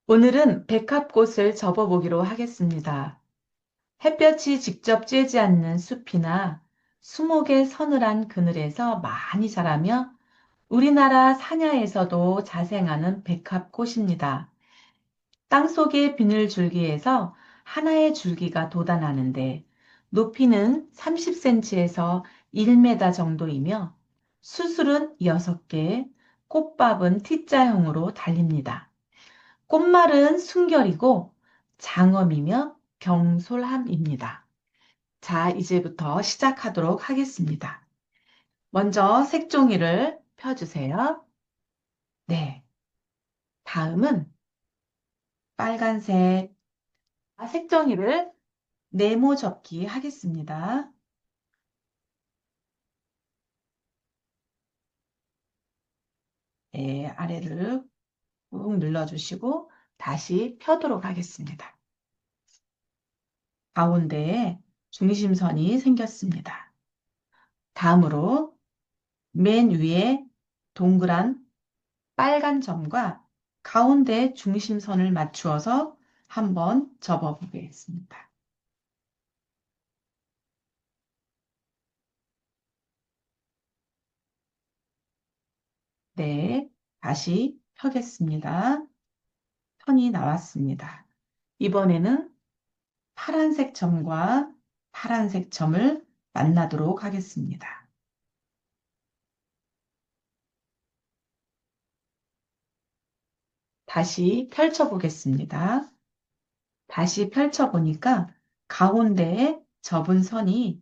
오늘은 백합꽃을 접어보기로 하겠습니다. 햇볕이 직접 쬐지 않는 숲이나 수목의 서늘한 그늘에서 많이 자라며 우리나라 산야에서도 자생하는 백합꽃입니다. 땅속의 비늘줄기에서 하나의 줄기가 돋아나는데 높이는 30cm에서 1m 정도이며 수술은 6개, 꽃밥은 T자형으로 달립니다. 꽃말은 순결이고 장엄이며 경솔함입니다. 자, 이제부터 시작하도록 하겠습니다. 먼저 색종이를 펴주세요. 네. 다음은 빨간색 색종이를 네모 접기 하겠습니다. 네, 아래를 꾹 눌러주시고 다시 펴도록 하겠습니다. 가운데에 중심선이 생겼습니다. 다음으로 맨 위에 동그란 빨간 점과 가운데 중심선을 맞추어서 한번 접어 보겠습니다. 네, 다시 펴겠습니다. 선이 나왔습니다. 이번에는 파란색 점과 파란색 점을 만나도록 하겠습니다. 다시 펼쳐 보겠습니다. 다시 펼쳐 보니까 가운데에 접은 선이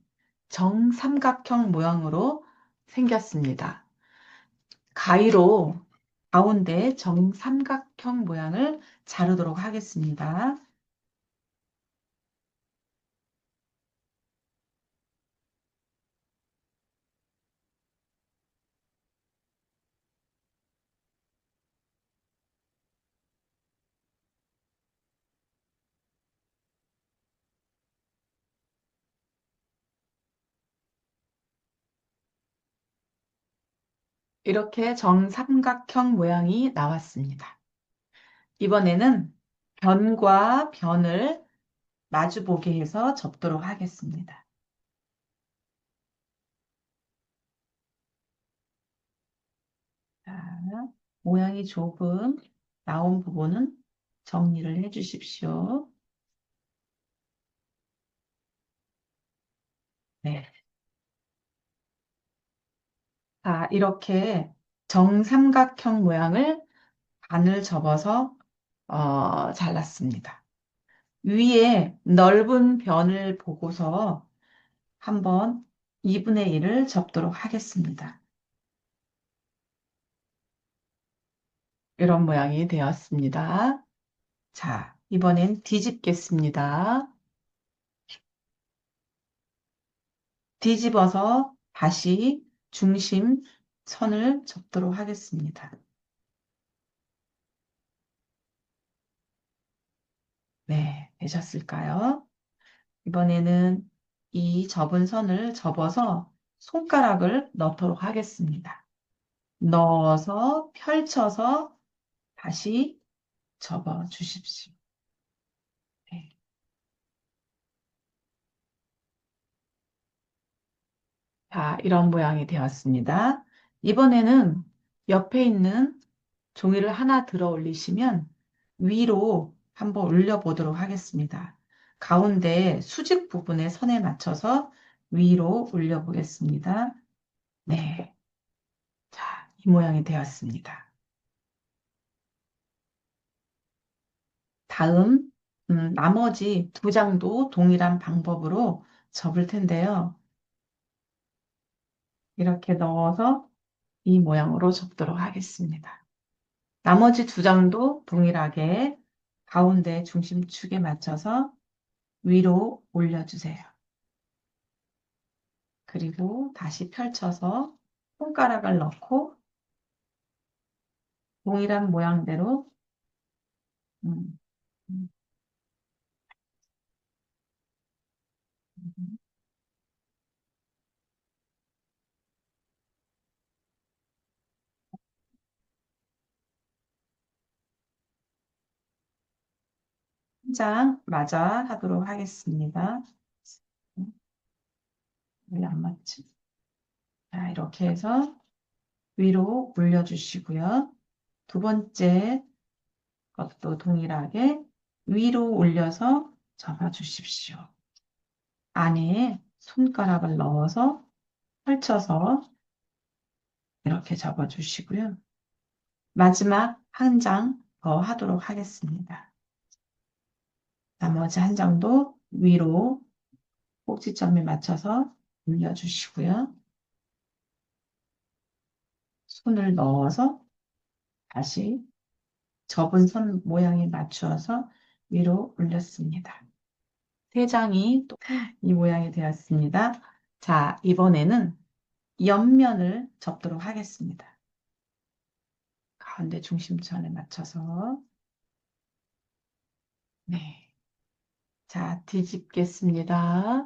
정삼각형 모양으로 생겼습니다. 가위로 가운데 정삼각형 모양을 자르도록 하겠습니다. 이렇게 정삼각형 모양이 나왔습니다. 이번에는 변과 변을 마주보게 해서 접도록 하겠습니다. 자, 모양이 조금 나온 부분은 정리를 해 주십시오. 네. 자, 이렇게 정삼각형 모양을 반을 접어서 잘랐습니다. 위에 넓은 변을 보고서 한번 2분의 1을 접도록 하겠습니다. 이런 모양이 되었습니다. 자, 이번엔 뒤집겠습니다. 뒤집어서 다시 중심 선을 접도록 하겠습니다. 네, 되셨을까요? 이번에는 이 접은 선을 접어서 손가락을 넣도록 하겠습니다. 넣어서 펼쳐서 다시 접어 주십시오. 네. 자, 이런 모양이 되었습니다. 이번에는 옆에 있는 종이를 하나 들어 올리시면 위로 한번 올려보도록 하겠습니다. 가운데 수직 부분의 선에 맞춰서 위로 올려보겠습니다. 네. 자, 이 모양이 되었습니다. 다음, 나머지 두 장도 동일한 방법으로 접을 텐데요. 이렇게 넣어서 이 모양으로 접도록 하겠습니다. 나머지 두 장도 동일하게 가운데 중심축에 맞춰서 위로 올려주세요. 그리고 다시 펼쳐서 손가락을 넣고 동일한 모양대로 음, 음, 음. 장 맞아 하도록 하겠습니다. 왜 안 맞지? 자, 이렇게 해서 위로 올려주시고요. 두 번째 것도 동일하게 위로 올려서 접어주십시오. 안에 손가락을 넣어서 펼쳐서 이렇게 접어주시고요. 마지막 한 장 더 하도록 하겠습니다. 나머지 한 장도 위로 꼭지점에 맞춰서 올려주시고요. 손을 넣어서 다시 접은 선 모양에 맞추어서 위로 올렸습니다. 세 장이 또 이 모양이 되었습니다. 자, 이번에는 옆면을 접도록 하겠습니다. 가운데 중심선에 맞춰서 네. 자, 뒤집겠습니다.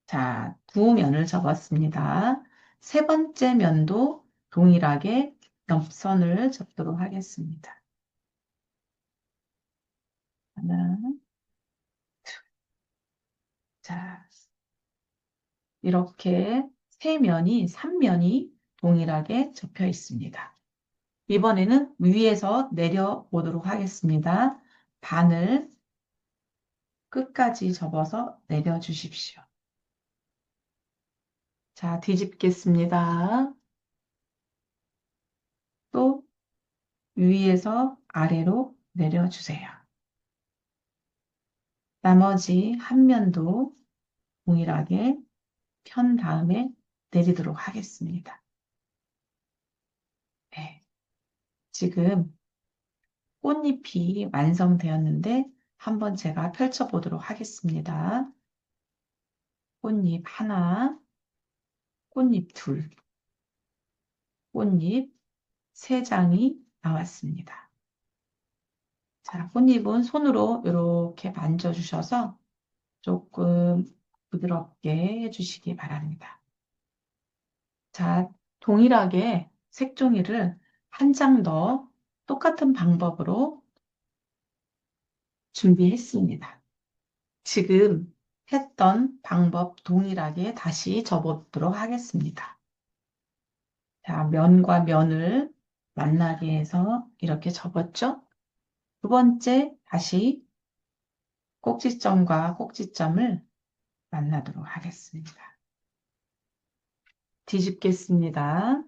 자, 두 면을 접었습니다. 세 번째 면도 동일하게 옆선을 접도록 하겠습니다. 하나, 자, 이렇게 세 면이, 3면이 동일하게 접혀 있습니다. 이번에는 위에서 내려보도록 하겠습니다. 반을 끝까지 접어서 내려주십시오. 자, 뒤집겠습니다. 또 위에서 아래로 내려주세요. 나머지 한 면도 동일하게 편 다음에 내리도록 하겠습니다. 네. 지금 꽃잎이 완성되었는데 한번 제가 펼쳐보도록 하겠습니다. 꽃잎 하나, 꽃잎 둘, 꽃잎 세 장이 나왔습니다. 자, 꽃잎은 손으로 이렇게 만져주셔서 조금 부드럽게 해주시기 바랍니다. 자, 동일하게 색종이를 한 장 더 똑같은 방법으로 준비했습니다. 지금 했던 방법 동일하게 다시 접어보도록 하겠습니다. 자, 면과 면을 만나게 해서 이렇게 접었죠? 두 번째 다시 꼭지점과 꼭지점을 만나도록 하겠습니다. 뒤집겠습니다.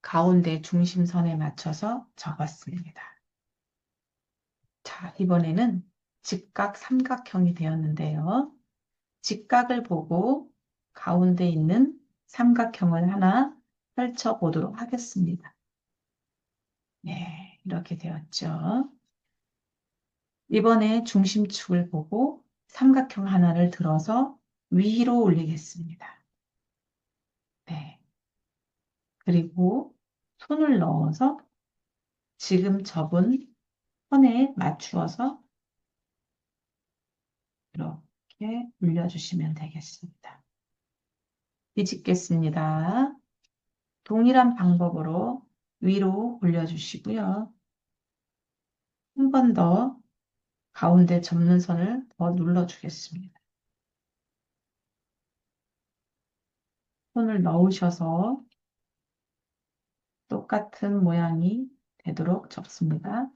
가운데 중심선에 맞춰서 접었습니다. 자, 이번에는 직각 삼각형이 되었는데요. 직각을 보고 가운데 있는 삼각형을 하나 펼쳐 보도록 하겠습니다. 네, 이렇게 되었죠. 이번에 중심축을 보고 삼각형 하나를 들어서 위로 올리겠습니다. 네. 그리고 손을 넣어서 지금 접은 선에 맞추어서 이렇게 올려주시면 되겠습니다. 뒤집겠습니다. 동일한 방법으로 위로 올려주시고요. 한 번 더 가운데 접는 선을 더 눌러주겠습니다. 손을 넣으셔서 똑같은 모양이 되도록 접습니다.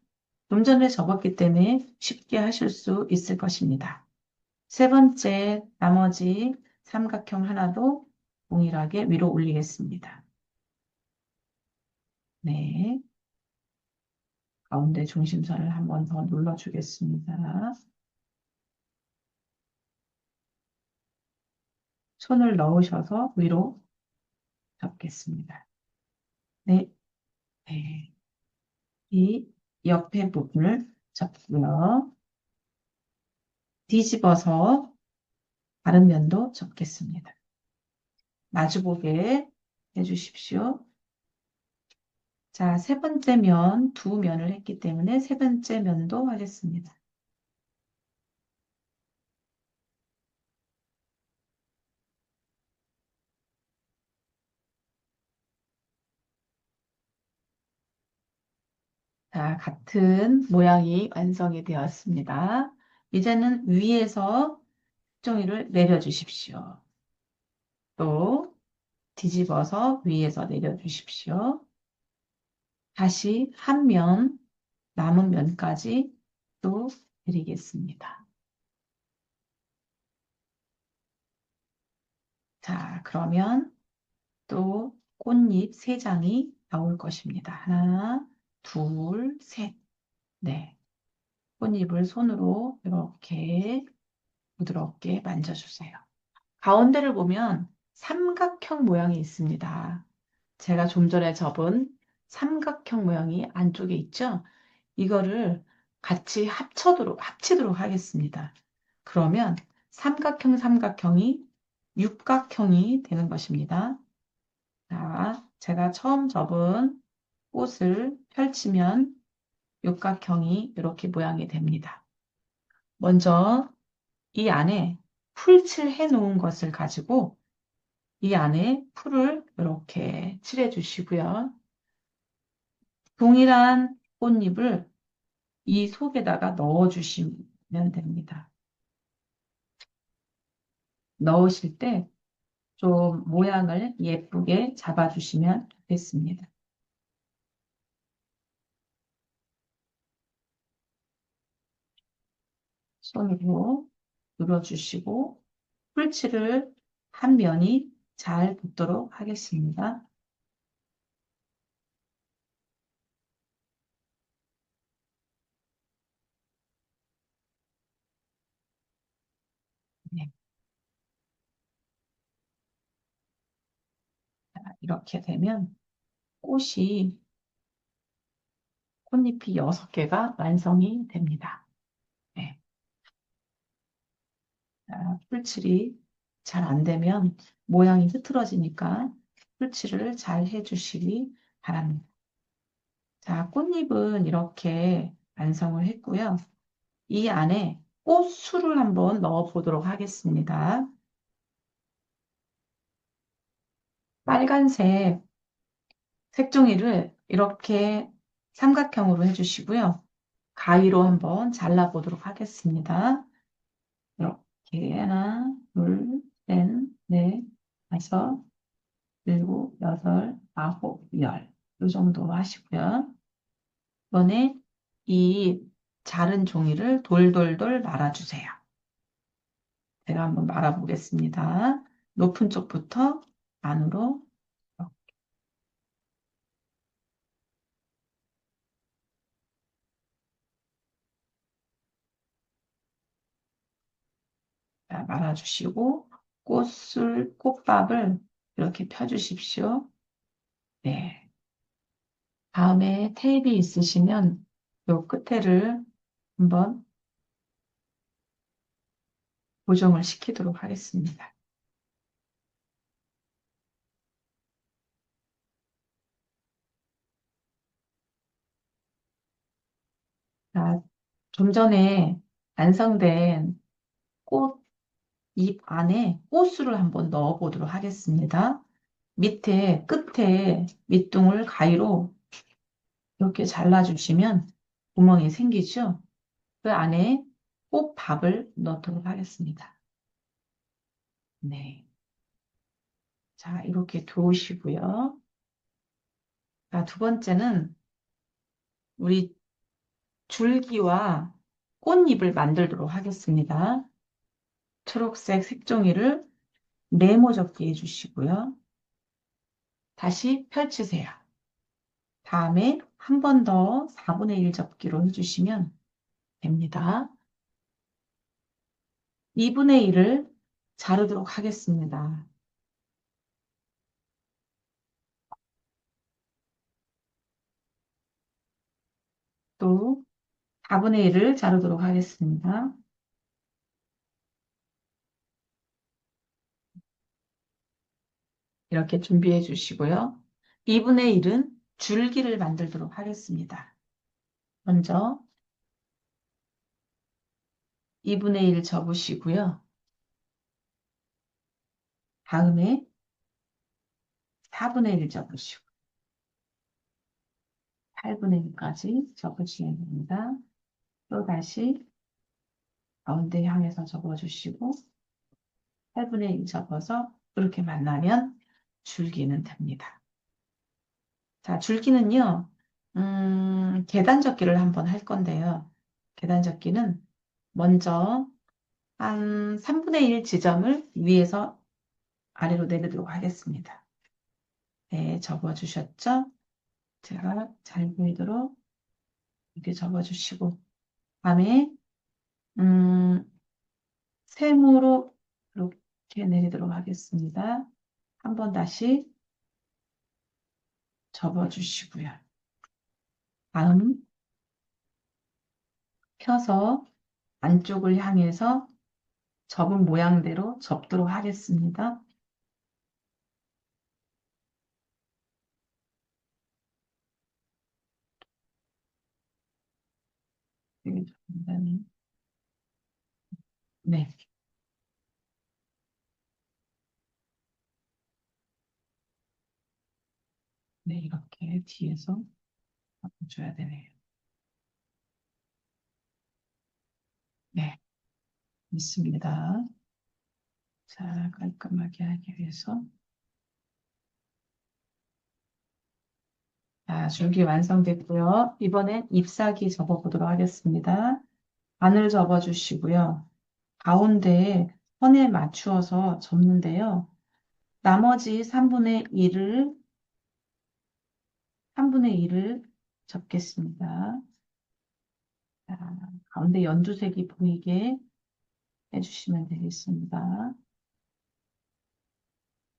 좀 전에 접었기 때문에 쉽게 하실 수 있을 것입니다. 세 번째, 나머지 삼각형 하나도 동일하게 위로 올리겠습니다. 네. 가운데 중심선을 한 번 더 눌러주겠습니다. 손을 넣으셔서 위로 접겠습니다. 네. 네. 이 옆에 부분을 접고요. 뒤집어서 다른 면도 접겠습니다. 마주보게 해주십시오. 자, 세 번째 면, 두 면을 했기 때문에 세 번째 면도 하겠습니다. 자, 같은 모양이 완성이 되었습니다. 이제는 위에서 종이를 내려주십시오. 또 뒤집어서 위에서 내려주십시오. 다시 한 면, 남은 면까지 또 드리겠습니다. 자, 그러면 또 꽃잎 세장이 나올 것입니다. 하나, 둘, 셋. 네. 꽃잎을 손으로 이렇게 부드럽게 만져주세요. 가운데를 보면 삼각형 모양이 있습니다. 제가 좀 전에 접은 삼각형 모양이 안쪽에 있죠? 이거를 같이 합치도록 하겠습니다. 그러면 삼각형이 육각형이 되는 것입니다. 자, 제가 처음 접은 꽃을 펼치면 육각형이 이렇게 모양이 됩니다. 먼저 이 안에 풀칠해 놓은 것을 가지고 이 안에 풀을 이렇게 칠해 주시고요. 동일한 꽃잎을 이 속에다가 넣어 주시면 됩니다. 넣으실 때 좀 모양을 예쁘게 잡아 주시면 좋겠습니다. 손으로 눌러주시고 풀칠을 한 면이 잘 붙도록 하겠습니다. 네, 이렇게 되면 꽃이 꽃잎이 6개가 완성이 됩니다. 네, 풀칠이 잘 안 되면 모양이 흐트러지니까 풀칠을 잘 해주시기 바랍니다. 자, 꽃잎은 이렇게 완성을 했고요. 이 안에 꽃술을 한번 넣어 보도록 하겠습니다. 빨간색 색종이를 이렇게 삼각형으로 해주시고요. 가위로 한번 잘라 보도록 하겠습니다. 이렇게 하나, 둘, 셋, 넷, 다섯, 일곱, 여덟, 아홉, 열. 이 정도 하시고요. 이번에 이 자른 종이를 돌돌돌 말아주세요. 제가 한번 말아보겠습니다. 높은 쪽부터 안으로 말아주시고 꽃밥을 이렇게 펴주십시오. 네. 다음에 테이프 있으시면 요 끝에를 한번 고정을 시키도록 하겠습니다. 자, 좀 전에 완성된 꽃 잎 안에 호스를 한번 넣어 보도록 하겠습니다. 밑에 끝에 밑둥을 가위로 이렇게 잘라주시면 구멍이 생기죠? 그 안에 꽃밥을 넣도록 하겠습니다. 네. 자, 이렇게 두시고요. 자, 두 번째는 우리 줄기와 꽃잎을 만들도록 하겠습니다. 초록색 색종이를 네모 접기 해주시고요. 다시 펼치세요. 다음에 한 번 더 4분의 1 접기로 해주시면 됩니다. 2분의 1을 자르도록 하겠습니다. 또 4분의 1을 자르도록 하겠습니다. 이렇게 준비해 주시고요. 2분의 1은 줄기를 만들도록 하겠습니다. 먼저 2분의 1 접으시고요. 다음에 4분의 1 접으시고 8분의 1까지 접으시면 됩니다. 또 다시 가운데 향해서 접어주시고 8분의 1 접어서 이렇게 만나면 줄기는 됩니다. 자, 줄기는요, 계단 접기를 한번 할 건데요. 계단 접기는 먼저 한 3분의 1 지점을 위에서 아래로 내리도록 하겠습니다. 네, 접어주셨죠? 제가 잘 보이도록 이렇게 접어주시고, 다음에, 음, 세모로 이렇게 내리도록 하겠습니다. 한 번 다시 접어주시고요. 다음, 펴서 안쪽을 향해서 접은 모양대로 접도록 하겠습니다. 되게 좋습니다. 네, 네, 이렇게 뒤에서 접어줘야 되네요. 네, 있습니다. 자, 깔끔하게 하기 위해서. 자, 줄기 완성됐고요. 이번엔 잎사귀 접어보도록 하겠습니다. 반을 접어주시고요. 가운데 선에 맞추어서 접는데요. 나머지 3분의 1을 접겠습니다. 자, 가운데 연두색이 보이게 해주시면 되겠습니다.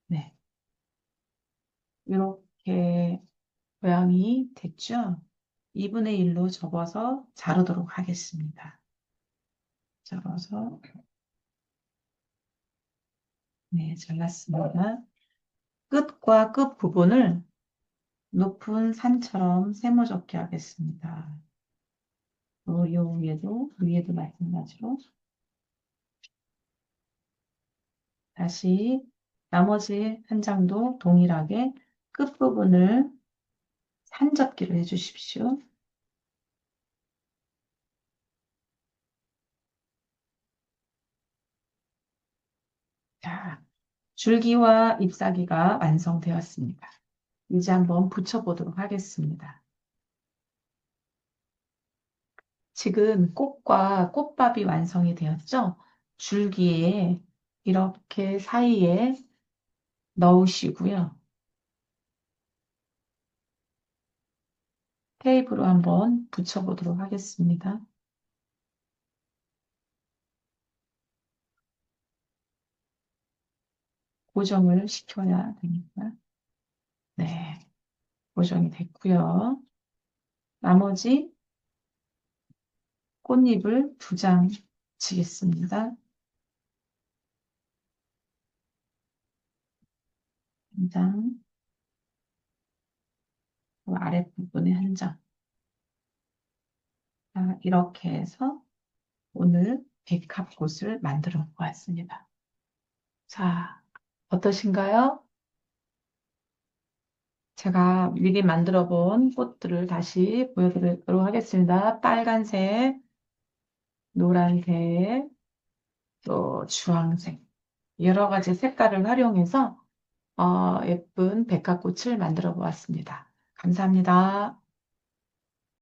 네. 이렇게 모양이 됐죠? 2분의 1로 접어서 자르도록 하겠습니다. 접어서, 네, 잘랐습니다. 끝과 끝 부분을 높은 산처럼 세모적게 하겠습니다. 요 위에도 마찬가지로 다시 나머지 한 장도 동일하게 끝부분을 산접기를 해주십시오. 자, 줄기와 잎사귀가 완성되었습니다. 이제 한번 붙여보도록 하겠습니다. 지금 꽃과 꽃밥이 완성이 되었죠? 줄기에 이렇게 사이에 넣으시고요. 테이프로 한번 붙여보도록 하겠습니다. 고정을 시켜야 되니까. 네, 고정이 됐고요. 나머지 꽃잎을 2장 치겠습니다. 한 장, 그 아랫부분에 한 장. 자, 이렇게 해서 오늘 백합꽃을 만들어 보았습니다. 자, 어떠신가요? 제가 미리 만들어 본 꽃들을 다시 보여드리도록 하겠습니다. 빨간색, 노란색, 또 주황색, 여러 가지 색깔을 활용해서 예쁜 백합꽃을 만들어 보았습니다. 감사합니다.